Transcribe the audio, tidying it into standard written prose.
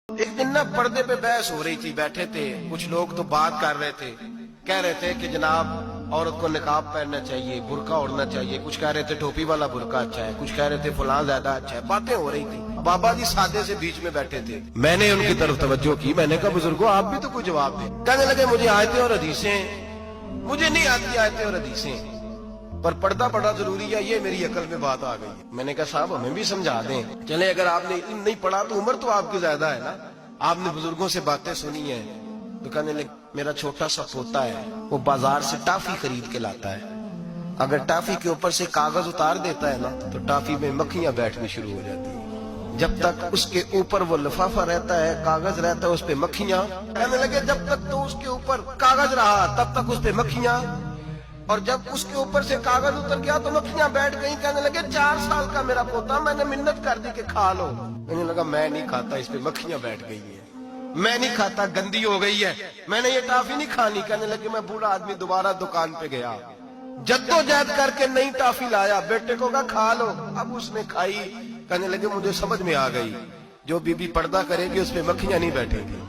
एक दिन ना पर्दे पे बहस हो रही थी, बैठे थे कुछ लोग तो बात कर रहे थे, कह रहे थे कि जनाब औरत को निकाब पहनना चाहिए, बुर्का ओढ़ना चाहिए, कुछ कह रहे थे टोपी वाला बुर्का अच्छा है, कुछ कह रहे थे फलां ज्यादा अच्छा है। बातें हो रही थी, बाबा जी सादे से बीच में बैठे थे। मैंने उनकी तरफ तवज्जो की, मैंने कहा बुजुर्गो आप भी तो कोई जवाब दें। कहने लगे मुझे आयतें और हदीसें, मुझे नहीं आती आयतें और हदीसें, पर पर्दा बड़ा जरूरी है, ये मेरी अकल में बात आ गई। मैंने कहा साहब हमें भी समझा दें। चले अगर आपने इल्म नहीं पढ़ा तो उम्र तो आपकी ज्यादा है ना, आपने बुजुर्गों से बातें सुनी है। तो कहने लगे मेरा छोटा सा पोता है, वो बाजार से टाफी खरीद के लाता है, अगर टाफी के ऊपर से कागज उतार देता है ना तो टाफी में मक्खियां बैठनी शुरू हो जाती है। जब तक उसके ऊपर वो लिफाफा रहता है, कागज रहता है, उस पे मक्खियां। कहने लगे जब तक तो उसके ऊपर कागज रहा तब तक उस पे मक्खियां, और जब उसके ऊपर से कागज उतर गया तो मक्खियां बैठ गई। कहने लगे 4 साल का मेरा पोता, मैंने मिन्नत कर दी कि खा लो। कहने लगा मैं नहीं खाता, इस पे मक्खियां बैठ गई है, मैं नहीं खाता, गंदी हो गई है, मैंने ये टाफी नहीं खानी। कहने लगे मैं बूढ़ा आदमी दोबारा दुकान पे गया, जद्दोजहद करके नई टाफी लाया, बेटे को कहा खा लो, अब उसने खाई। कहने लगे मुझे समझ में आ गई, जो बीबी पर्दा करेगी उस पे मक्खियां नहीं बैठेंगी।